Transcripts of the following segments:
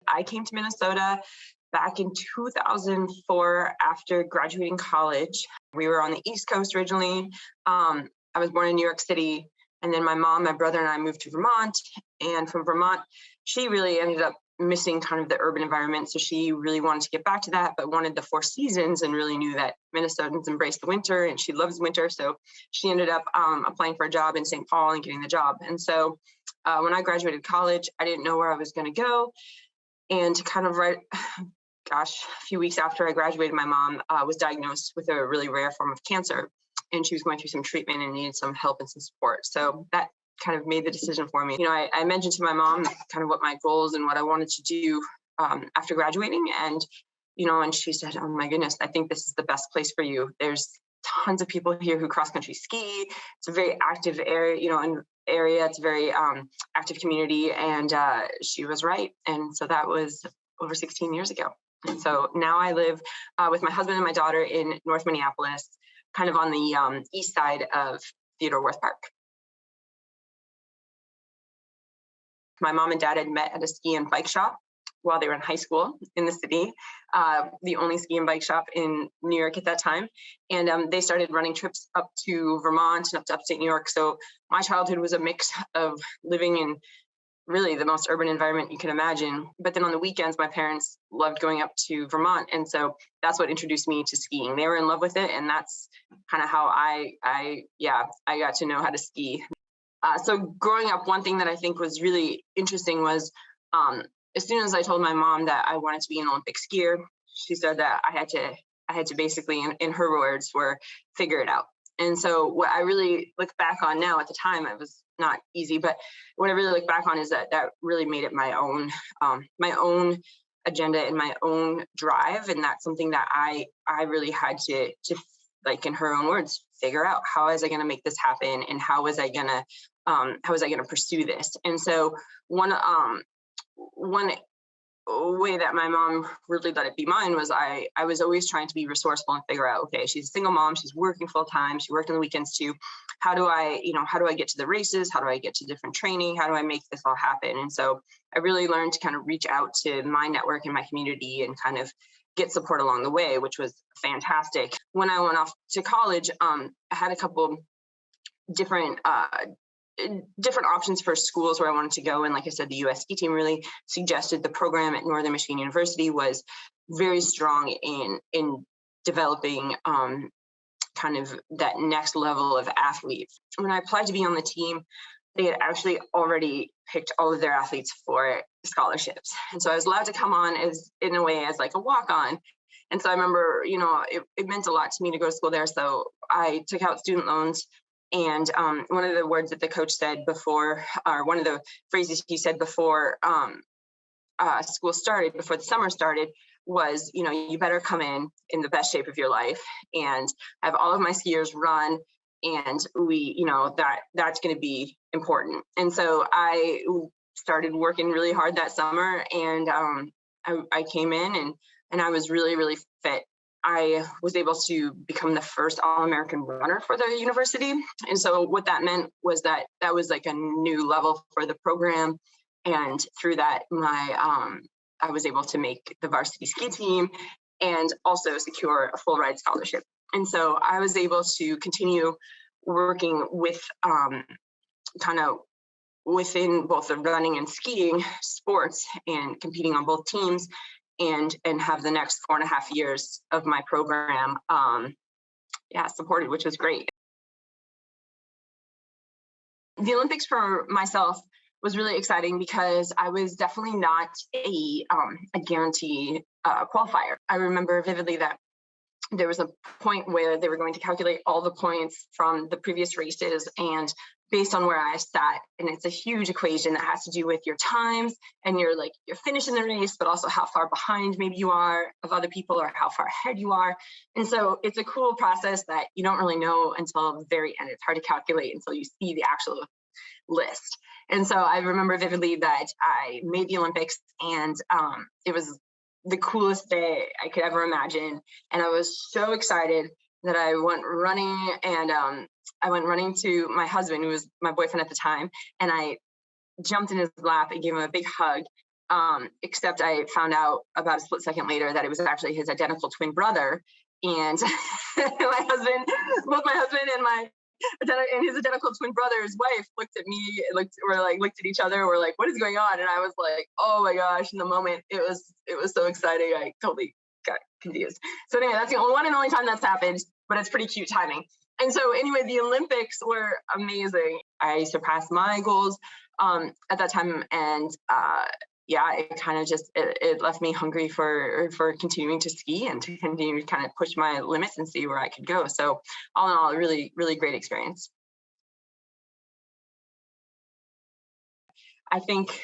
I came to Minnesota back in 2004 after graduating college. We were on the East Coast originally. I was born in New York City, and then my mom, my brother, and I moved to Vermont. And from Vermont, she really ended up missing kind of the urban environment. So she really wanted to get back to that, but wanted the four seasons and really knew that Minnesotans embrace the winter and she loves winter. So she ended up applying for a job in St. Paul and getting the job. And so when I graduated college, I didn't know where I was going to go. And kind of a few weeks after I graduated, my mom was diagnosed with a really rare form of cancer, and she was going through some treatment and needed some help and some support. So that kind of made the decision for me. I mentioned to my mom kind of what my goals and what I wanted to do after graduating. And, and she said, "Oh my goodness, I think this is the best place for you. There's tons of people here who cross-country ski. It's a very active area, it's a very active community." And she was right. And so that was over 16 years ago. And so now I live with my husband and my daughter in North Minneapolis, kind of on the east side of Theodore Wirth Park. My mom and dad had met at a ski and bike shop while they were in high school in the city, the only ski and bike shop in New York at that time. And they started running trips up to Vermont and up to upstate New York. So my childhood was a mix of living in really the most urban environment you can imagine. But then on the weekends, my parents loved going up to Vermont. And so that's what introduced me to skiing. They were in love with it. And that's kind of how I got to know how to ski. So growing up, one thing that I think was really interesting was as soon as I told my mom that I wanted to be an Olympic skier, she said that I had to basically, in her words, figure it out. And so what I really look back on now, at the time, it was not easy, but what I really look back on is that really made it my own agenda and my own drive. And that's something that I really had to, like in her own words, figure out, how was I going to make this happen, and how was I going to pursue this. And so one way that my mom really let it be mine was I was always trying to be resourceful and figure out, okay, she's a single mom, she's working full time, she worked on the weekends too. How do I get to the races? How do I get to different training? How do I make this all happen? And so I really learned to kind of reach out to my network and my community and kind of get support along the way, which was fantastic. When I went off to college, I had a couple different options for schools where I wanted to go. And like I said, the US ski team really suggested the program at Northern Michigan University was very strong in developing kind of that next level of athletes. When I applied to be on the team, they had actually already picked all of their athletes for scholarships. And so I was allowed to come on as like a walk-on. And so I remember, it meant a lot to me to go to school there. So I took out student loans. And one of the words that the coach said before, or one of the phrases he said before school started, before the summer started, was, you better come in the best shape of your life and have all of my skiers run. And that's going to be important. And so I started working really hard that summer, and I came in and I was really, really fit. I was able to become the first All-American runner for the university. And so what that meant was that was like a new level for the program. And through that, I was able to make the varsity ski team and also secure a full ride scholarship. And so I was able to continue working with kind of within both the running and skiing sports and competing on both teams, and have the next 4.5 years of my program supported, which was great. The Olympics for myself was really exciting because I was definitely not a guarantee qualifier. I remember vividly that there was a point where they were going to calculate all the points from the previous races, and based on where I sat, and it's a huge equation that has to do with your times and you're finishing the race, but also how far behind maybe you are of other people or how far ahead you are. And so it's a cool process that you don't really know until the very end. It's hard to calculate until you see the actual list. And so I remember vividly that I made the Olympics, and it was the coolest day I could ever imagine. And I was so excited that I went running, and I went running to my husband, who was my boyfriend at the time, and I jumped in his lap and gave him a big hug. Except I found out about a split second later that it was actually his identical twin brother. And my husband, both my husband and his identical twin brother's wife looked at me, looked at each other, were like, what is going on? And I was like, oh my gosh, in the moment, it was so exciting. I totally got confused. So anyway, that's the only one and only time that's happened, but it's pretty cute timing. And so anyway, the Olympics were amazing. I surpassed my goals at that time. And yeah, it kind of just, it left me hungry for continuing to ski and to continue to kind of push my limits and see where I could go. So all in all, a really, really great experience. I think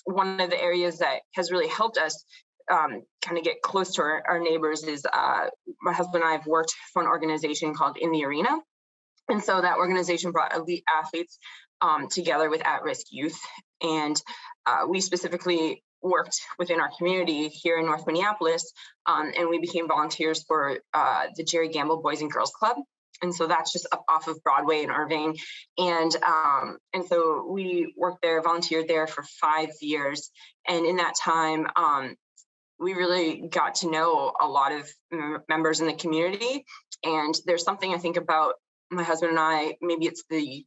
one of the areas that has really helped us kind of get close to our neighbors is my husband and I have worked for an organization called In the Arena. And so that organization brought elite athletes together with at-risk youth. And we specifically worked within our community here in North Minneapolis, and we became volunteers for the Jerry Gamble Boys and Girls Club. And so that's just up off of Broadway in Irving. And so we worked there, volunteered there for 5 years. And in that time, we really got to know a lot of members in the community. And there's something I think about my husband and I, maybe it's the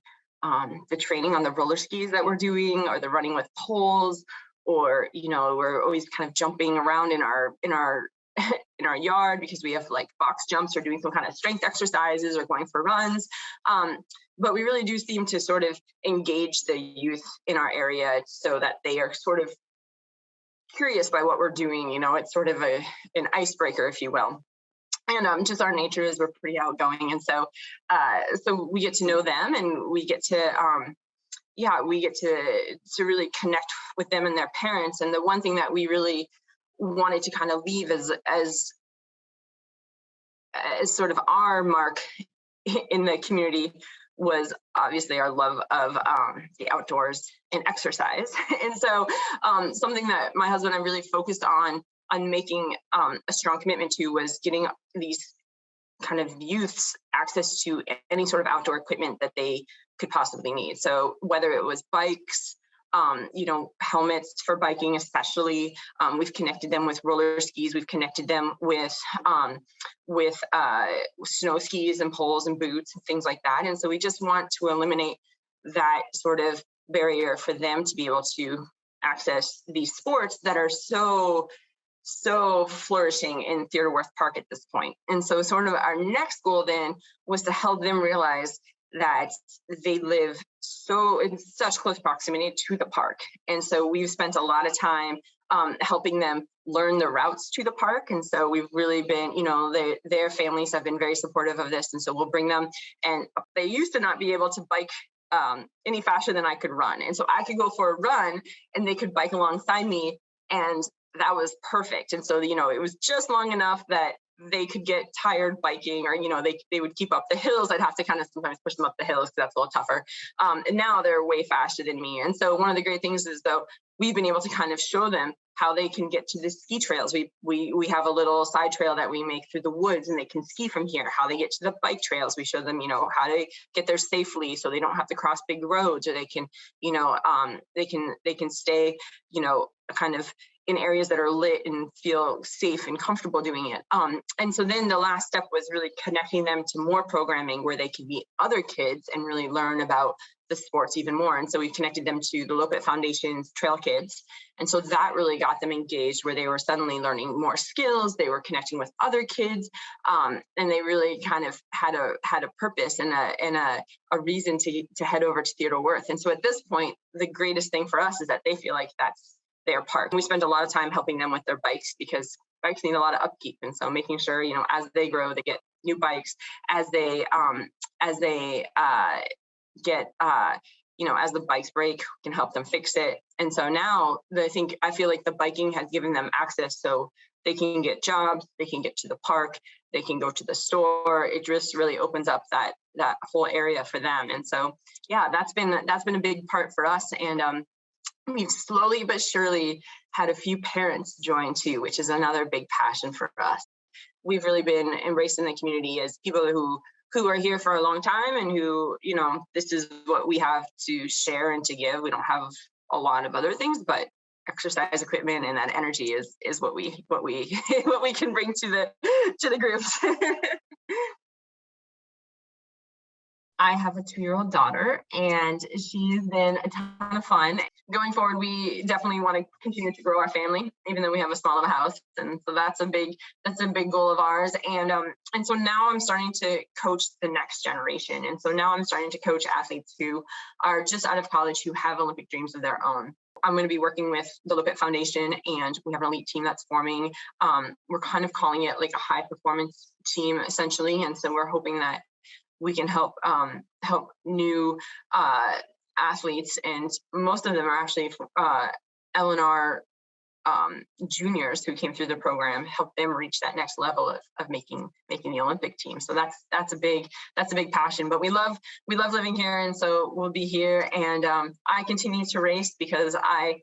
training on the roller skis that we're doing, or the running with poles, or, we're always kind of jumping around in our in our yard because we have like box jumps or doing some kind of strength exercises or going for runs. But we really do seem to sort of engage the youth in our area so that they are sort of curious by what we're doing. It's sort of an icebreaker, if you will. And just our nature is we're pretty outgoing. And so we get to know them, and we get to really connect with them and their parents. And the one thing that we really wanted to kind of leave as sort of our mark in the community was obviously our love of the outdoors and exercise. And so something that my husband and I really focused on making a strong commitment to was getting these kind of youths access to any sort of outdoor equipment that they could possibly need. So whether it was bikes, helmets for biking, especially, we've connected them with roller skis. We've connected them with snow skis and poles and boots and things like that. And so we just want to eliminate that sort of barrier for them to be able to access these sports that are so flourishing in Theodore Wirth Park at this point. And so sort of our next goal then was to help them realize that they live in such close proximity to the park. And so we've spent a lot of time helping them learn the routes to the park. And so we've really been, their families have been very supportive of this. And so we'll bring them, and they used to not be able to bike any faster than I could run. And so I could go for a run and they could bike alongside me, and that was perfect. And so, it was just long enough that they could get tired biking, or, they would keep up the hills. I'd have to kind of sometimes push them up the hills because that's a little tougher. And now they're way faster than me. And so one of the great things is, though, we've been able to kind of show them how they can get to the ski trails. We have a little side trail that we make through the woods, and they can ski from here. How they get to the bike trails, we show them, how to get there safely so they don't have to cross big roads, or they can, they can stay, kind of in areas that are lit and feel safe and comfortable doing it. And so then the last step was really connecting them to more programming where they could meet other kids and really learn about the sports even more. And so we connected them to the Lopet Foundation's Trail Kids. And so that really got them engaged, where they were suddenly learning more skills. They were connecting with other kids, and they really kind of had a purpose and a reason to head over to Theodore Wirth. And so at this point, the greatest thing for us is that they feel like that's their park. We spend a lot of time helping them with their bikes, because bikes need a lot of upkeep. And so making sure, as they grow, they get new bikes. As they get, as the bikes break, we can help them fix it. And so now I feel like the biking has given them access, so they can get jobs, they can get to the park, they can go to the store. It just really opens up that whole area for them. And so, yeah, that's been a big part for us. And we've slowly but surely had a few parents join too, which is another big passion for us. We've really been embraced in the community as people who are here for a long time, and who, this is what we have to share and to give. We don't have a lot of other things, but exercise equipment and that energy is what we what we can bring to the groups. I have a 2-year-old daughter, and she's been a ton of fun. Going forward, we definitely want to continue to grow our family, even though we have a small of a house, and so that's a big goal of ours. And so now I'm starting to coach the next generation, and so now I'm starting to coach athletes who are just out of college who have Olympic dreams of their own. I'm going to be working with the Lopet Foundation, and we have an elite team that's forming. We're kind of calling it like a high performance team, essentially, and so we're hoping that we can help new athletes, and most of them are actually LNR juniors who came through the program, help them reach that next level of making the Olympic team. So that's a big passion. But we love living here, and so we'll be here. And I continue to race because I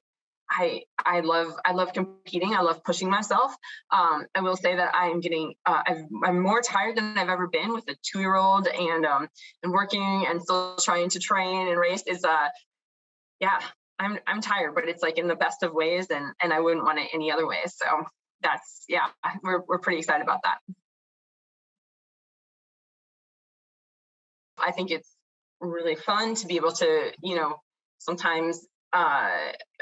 love competing. I love pushing myself. I will say that I am getting I'm more tired than I've ever been with a 2-year-old, and working and still trying to train and race is yeah, I'm tired, but it's like in the best of ways, and I wouldn't want it any other way. So that's, yeah, we're pretty excited about that. I think it's really fun to be able to, sometimes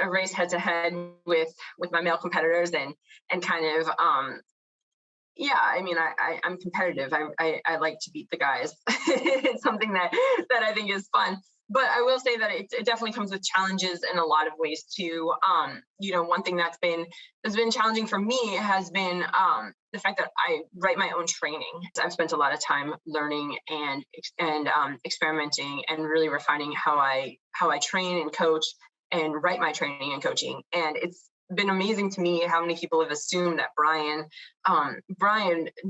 race head to head with my male competitors, and kind of yeah, I mean, I'm competitive. I like to beat the guys. It's something that I think is fun. But I will say that it definitely comes with challenges in a lot of ways too. One thing that's been challenging for me has been the fact that I write my own training. I've spent a lot of time learning and experimenting and really refining how I train and coach and write my training and coaching. And it's been amazing to me how many people have assumed that Brian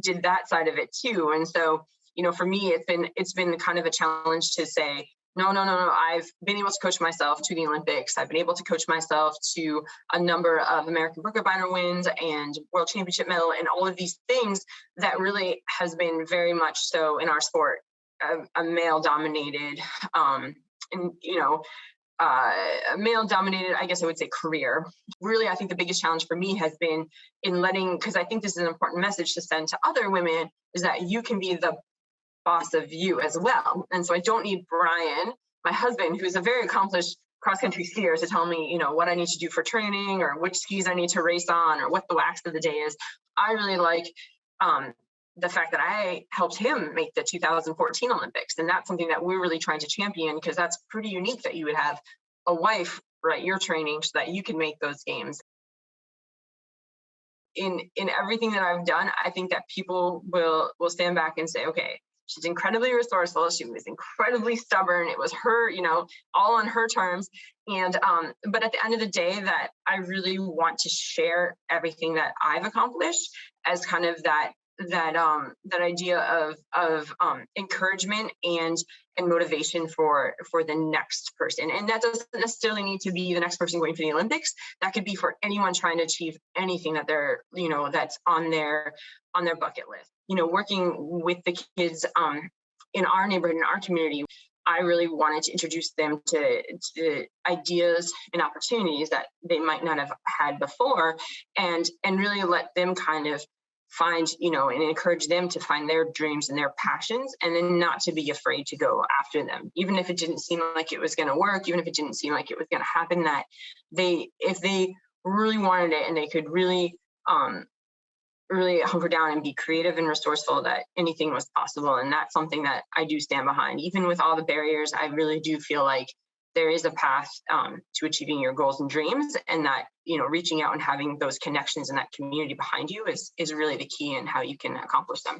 did that side of it too. And so, for me, it's been kind of a challenge to say, no. I've been able to coach myself to the Olympics. I've been able to coach myself to a number of American Brook Binder wins and World Championship medal, and all of these things that really has been very much so in our sport, a male-dominated, a male-dominated, I guess I would say, career. Really, I think the biggest challenge for me has been in because I think this is an important message to send to other women, is that you can be the boss of you as well. And so I don't need Brian, my husband, who's a very accomplished cross-country skier, to tell me, what I need to do for training, or which skis I need to race on, or what the wax of the day is. I really like the fact that I helped him make the 2014 Olympics. And that's something that we're really trying to champion, because that's pretty unique that you would have a wife write your training so that you can make those games. In everything that I've done, I think that people will stand back and say, okay, she's incredibly resourceful. She was incredibly stubborn. It was her, all on her terms. And but at the end of the day, that I really want to share everything that I've accomplished as kind of that idea of encouragement and motivation for the next person. And that doesn't necessarily need to be the next person going for the Olympics. That could be for anyone trying to achieve anything that they're, that's on their bucket list. Working with the kids in our neighborhood, in our community, I really wanted to introduce them to ideas and opportunities that they might not have had before, and really let them kind of find, and encourage them to find their dreams and their passions, and then not to be afraid to go after them, even if it didn't seem like it was going to work, even if it didn't seem like it was going to happen, that if they really wanted it and they could really hunker down and be creative and resourceful, that anything was possible. And that's something that I do stand behind. Even with all the barriers, I really do feel like there is a path to achieving your goals and dreams, and that, reaching out and having those connections and that community behind you is really the key in how you can accomplish them.